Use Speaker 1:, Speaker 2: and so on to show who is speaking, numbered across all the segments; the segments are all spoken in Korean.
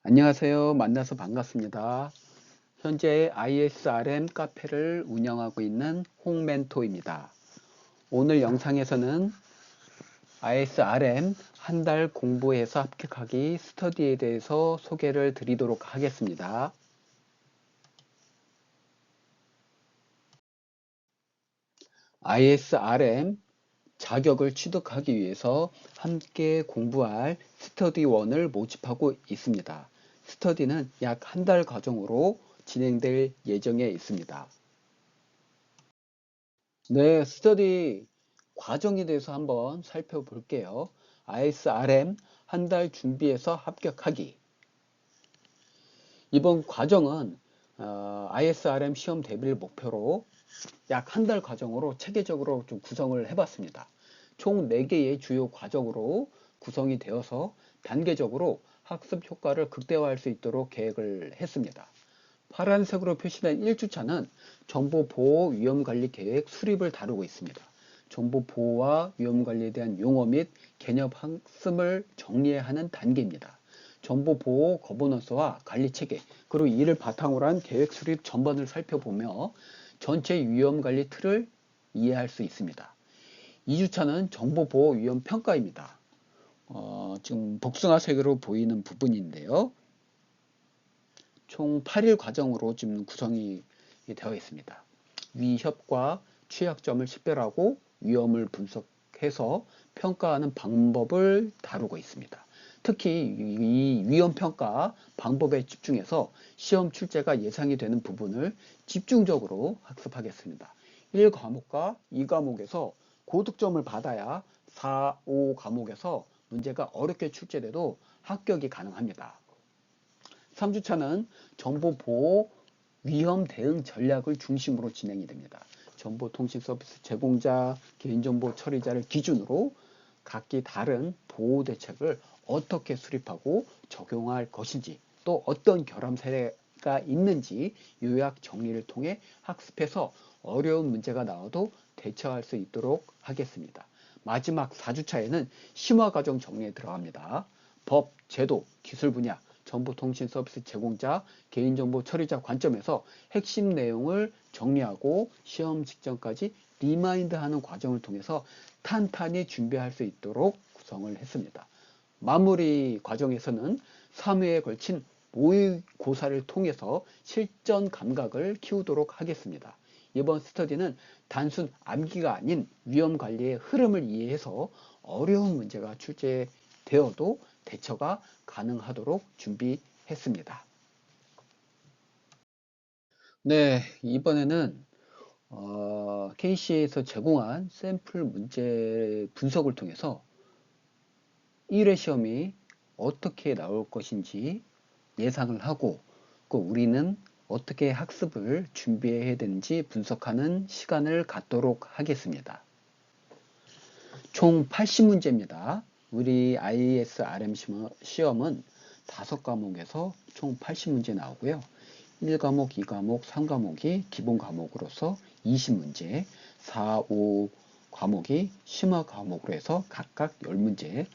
Speaker 1: 안녕하세요. 만나서 반갑습니다. 현재 ISRM 카페를 운영하고 있는 홍멘토입니다. 오늘 영상에서는 ISRM 한 달 공부해서 합격하기 스터디에 대해서 소개를 드리도록 하겠습니다. ISRM 자격을 취득하기 위해서 함께 공부할 스터디원을 모집하고 있습니다. 스터디는 약 한 달 과정으로 진행될 예정에 있습니다. 네, 스터디 과정에 대해서 한번 살펴볼게요. ISRM 한 달 준비해서 합격하기. 이번 과정은 ISRM 시험 대비를 목표로 약 한 달 과정으로 체계적으로 좀 구성을 해봤습니다. 총 4개의 주요 과정으로 구성이 되어서 단계적으로 학습 효과를 극대화할 수 있도록 계획을 했습니다. 파란색으로 표시된 1주차는 정보보호 위험관리 계획 수립을 다루고 있습니다. 정보보호와 위험관리에 대한 용어 및 개념 학습을 정리해야 하는 단계입니다. 정보보호 거버넌스와 관리체계, 그리고 이를 바탕으로 한 계획 수립 전반을 살펴보며 전체 위험관리 틀을 이해할 수 있습니다. 2주차는 정보보호 위험평가입니다. 지금 복숭아색으로 보이는 부분인데요. 총 8일 과정으로 지금 구성이 되어 있습니다. 위협과 취약점을 식별하고 위험을 분석해서 평가하는 방법을 다루고 있습니다. 특히 이 위험평가 방법에 집중해서 시험 출제가 예상이 되는 부분을 집중적으로 학습하겠습니다. 1과목과 2과목에서 고득점을 받아야 4, 5과목에서 문제가 어렵게 출제돼도 합격이 가능합니다. 3주차는 정보보호 위험 대응 전략을 중심으로 진행이 됩니다. 정보통신 서비스 제공자, 개인정보 처리자를 기준으로 각기 다른 보호 대책을 어떻게 수립하고 적용할 것인지, 또 어떤 결함 사례가 있는지 요약 정리를 통해 학습해서 어려운 문제가 나와도 대처할 수 있도록 하겠습니다. 마지막 4주차에는 심화 과정 정리에 들어갑니다. 법, 제도, 기술 분야, 정보통신 서비스 제공자, 개인정보 처리자 관점에서 핵심 내용을 정리하고 시험 직전까지 리마인드하는 과정을 통해서 탄탄히 준비할 수 있도록 구성을 했습니다. 마무리 과정에서는 3회에 걸친 모의고사를 통해서 실전 감각을 키우도록 하겠습니다. 이번 스터디는 단순 암기가 아닌 위험관리의 흐름을 이해해서 어려운 문제가 출제되어도 대처가 가능하도록 준비했습니다. 네, 이번에는 KC에서 제공한 샘플 문제 분석을 통해서 1회 시험이 어떻게 나올 것인지 예상을 하고 우리는 어떻게 학습을 준비해야 되는지 분석하는 시간을 갖도록 하겠습니다. 총 80문제입니다. 우리 ISRM 시험은 5과목에서 총 80문제 나오고요. 1과목, 2과목, 3과목이 기본 과목으로서 20문제, 4, 5과목이 심화 과목으로 해서 각각 10문제,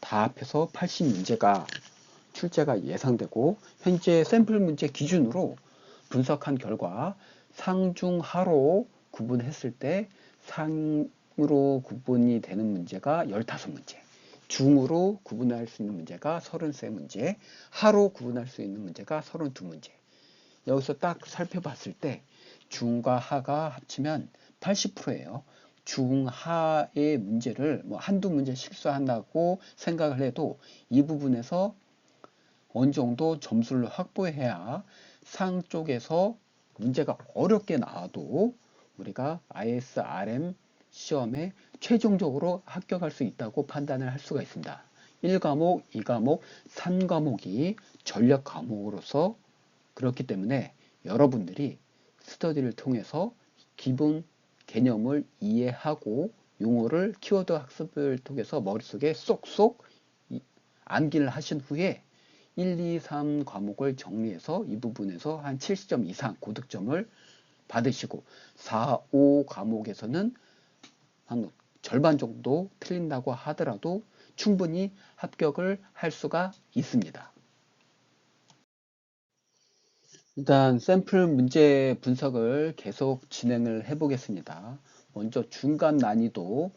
Speaker 1: 다 합해서 80문제가 출제가 예상되고, 현재 샘플 문제 기준으로 분석한 결과 상중하로 구분했을 때 상으로 구분이 되는 문제가 15문제, 중으로 구분할 수 있는 문제가 33문제, 하로 구분할 수 있는 문제가 32문제. 여기서 딱 살펴봤을 때 중과 하가 합치면 80%예요. 중하의 문제를 한두 문제 실수한다고 생각을 해도 이 부분에서 어느 정도 점수를 확보해야 상 쪽에서 문제가 어렵게 나와도 우리가 ISRM 시험에 최종적으로 합격할 수 있다고 판단을 할 수가 있습니다. 1과목, 2과목, 3과목이 전략 과목으로서 그렇기 때문에 여러분들이 스터디를 통해서 기본 개념을 이해하고 용어를 키워드 학습을 통해서 머릿속에 쏙쏙 암기를 하신 후에 1, 2, 3 과목을 정리해서 이 부분에서 한 70점 이상 고득점을 받으시고 4, 5 과목에서는 한 절반 정도 틀린다고 하더라도 충분히 합격을 할 수가 있습니다. 일단 샘플 문제 분석을 계속 진행을 해 보겠습니다. 먼저 중간 난이도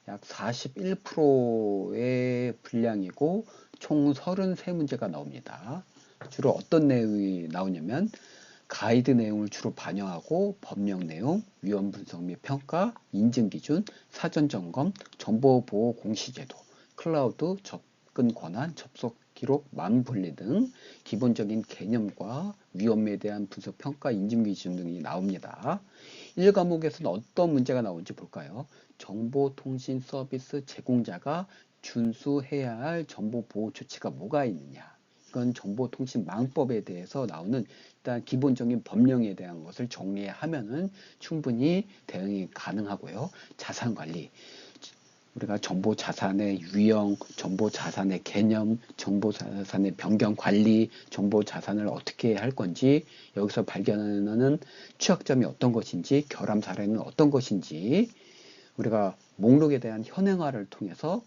Speaker 1: 약 41%의 분량이고 총 33문제가 나옵니다. 주로 어떤 내용이 나오냐면 가이드 내용을 주로 반영하고 법령 내용, 위험 분석 및 평가, 인증 기준, 사전 점검, 정보 보호 공시제도, 클라우드 접근 권한, 접속 기록, 망 분리 등 기본적인 개념과 위험에 대한 분석 평가, 인증 기준 등이 나옵니다. 1과목에서는 어떤 문제가 나오는지 볼까요? 정보통신 서비스 제공자가 준수해야 할 정보보호 조치가 뭐가 있느냐. 이건 정보통신망법에 대해서 나오는 일단 기본적인 법령에 대한 것을 정리하면은 충분히 대응이 가능하고요. 자산관리. 우리가 정보자산의 유형, 정보자산의 개념, 정보자산의 변경 관리, 정보자산을 어떻게 할 건지, 여기서 발견하는 취약점이 어떤 것인지, 결함 사례는 어떤 것인지, 우리가 목록에 대한 현행화를 통해서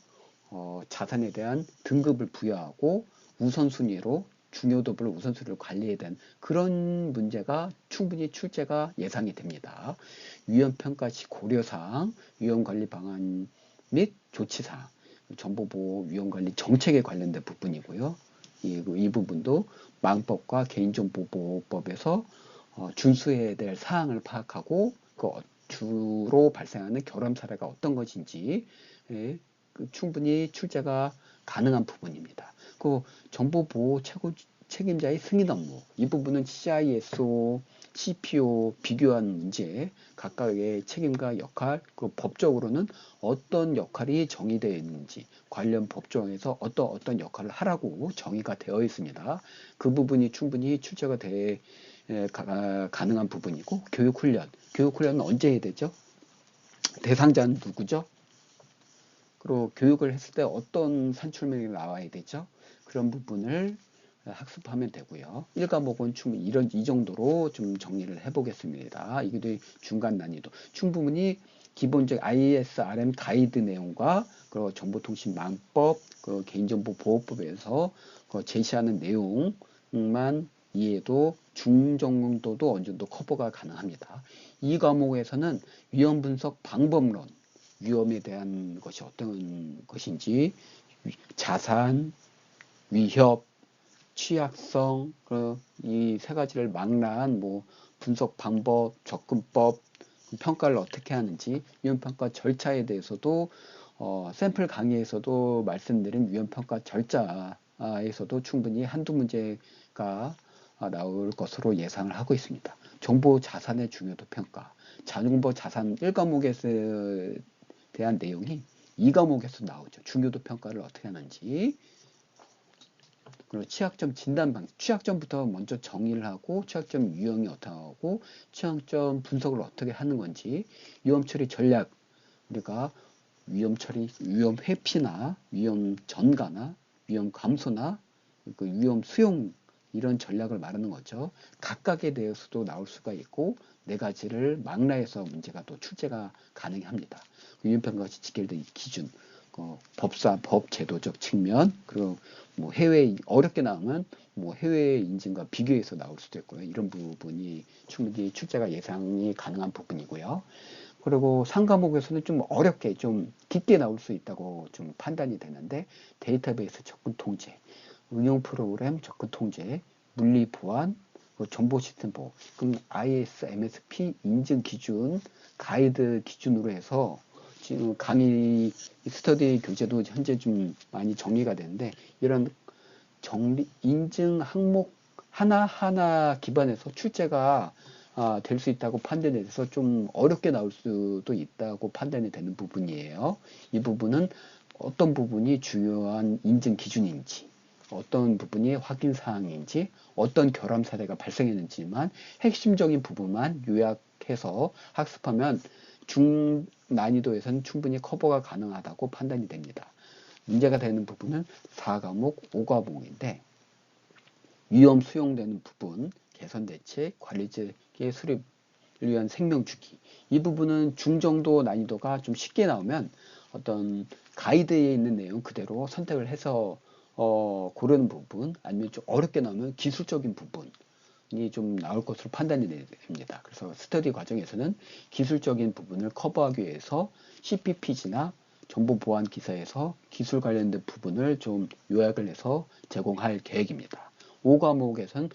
Speaker 1: 자산에 대한 등급을 부여하고 우선순위로 중요도별 우선순위를 관리해야 되는 그런 문제가 충분히 출제가 예상이 됩니다. 위험평가 시 고려사항, 위험관리 방안 및 조치사항, 정보보호 위험관리 정책에 관련된 부분이고요. 이 부분도 망법과 개인정보보호법에서 준수해야 될 사항을 파악하고 주로 발생하는 결함 사례가 어떤 것인지 충분히 출제가 가능한 부분입니다. 그 정보보호 책임자의 승인 업무 이 부분은 CISO, CPO 비교한 문제 각각의 책임과 역할 그 법적으로는 어떤 역할이 정의되어 있는지 관련 법조항에서 어떤 역할을 하라고 정의가 되어 있습니다. 그 부분이 충분히 출제가 가능한 부분이고 교육훈련은 언제 해야 되죠? 대상자는 누구죠? 그리고 교육을 했을 때 어떤 산출물이 나와야 되죠? 그런 부분을 학습하면 되고요. 1과목은 충분히 이 정도로 좀 정리를 해보겠습니다. 이게 중간 난이도. 충분히 기본적 ISRM 가이드 내용과 그리고 정보통신망법, 그 개인정보보호법에서 제시하는 내용만 이해도 중정도도 어느 정도 커버가 가능합니다. 이 과목에서는 위험 분석 방법론, 위험에 대한 것이 어떤 것인지, 자산, 위협, 취약성, 이 세 가지를 망라한 분석 방법, 접근법, 평가를 어떻게 하는지, 위험평가 절차에 대해서도 샘플 강의에서도 말씀드린 위험평가 절차에서도 충분히 한두 문제가 나올 것으로 예상을 하고 있습니다. 정보 자산의 중요도 평가, 정보 자산 1과목에 대한 내용이 2과목에서 나오죠. 중요도 평가를 어떻게 하는지. 그리고 취약점 진단 방식, 취약점부터 먼저 정의를 하고 취약점 유형이 어떻게 하고 취약점 분석을 어떻게 하는 건지, 위험 처리 전략, 우리가 위험 처리, 위험 회피나 위험 전가나 위험 감소나 그 위험 수용 이런 전략을 말하는 거죠. 각각에 대해서도 나올 수가 있고 네 가지를 망라해서 문제가 또 출제가 가능합니다. 위험평가가 직결된 기준, 법사, 법 제도적 측면, 그리고 해외 어렵게 나오면 해외 인증과 비교해서 나올 수도 있고요. 이런 부분이 충분히 출제가 예상이 가능한 부분이고요. 그리고 상과목에서는 좀 어렵게 좀 깊게 나올 수 있다고 좀 판단이 되는데 데이터베이스 접근 통제, 응용 프로그램 접근 통제, 물리 보안, 정보 시스템 보호, 그럼 IS, MSP 인증 기준, 가이드 기준으로 해서 지금 강의 스터디 교재도 현재 좀 많이 정리가 되는데 이런 인증 항목 하나하나 기반해서 출제가 될 수 있다고 판단이 돼서 좀 어렵게 나올 수도 있다고 판단이 되는 부분이에요. 이 부분은 어떤 부분이 중요한 인증 기준인지, 어떤 부분이 확인 사항인지, 어떤 결함 사례가 발생했는지만 핵심적인 부분만 요약해서 학습하면 중난이도에서는 충분히 커버가 가능하다고 판단이 됩니다. 문제가 되는 부분은 4과목, 5과목인데 위험 수용되는 부분, 개선 대책, 관리제의 수립을 위한 생명주기 이 부분은 중정도 난이도가 좀 쉽게 나오면 어떤 가이드에 있는 내용 그대로 선택을 해서 고르는 부분 아니면 좀 어렵게 나오면 기술적인 부분 좀 나올 것으로 판단이 됩니다. 그래서 스터디 과정에서는 기술적인 부분을 커버하기 위해서 CPPG나 정보 보안 기사에서 기술 관련된 부분을 좀 요약을 해서 제공할 계획입니다. 5과목에선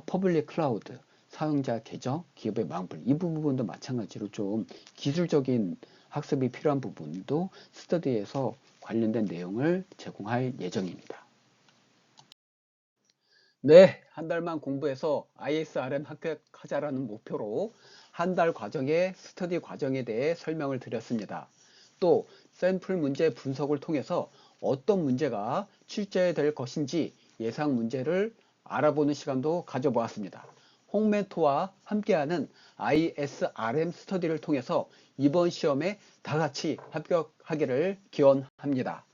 Speaker 1: 퍼블릭 클라우드, 사용자 계정, 기업의 망불 이 부분도 마찬가지로 좀 기술적인 학습이 필요한 부분도 스터디에서 관련된 내용을 제공할 예정입니다. 네, 한 달만 공부해서 ISRM 합격하자라는 목표로 한 달 과정의 스터디 과정에 대해 설명을 드렸습니다. 또 샘플 문제 분석을 통해서 어떤 문제가 출제될 것인지 예상 문제를 알아보는 시간도 가져보았습니다. 홍멘토와 함께하는 ISRM 스터디를 통해서 이번 시험에 다 같이 합격하기를 기원합니다.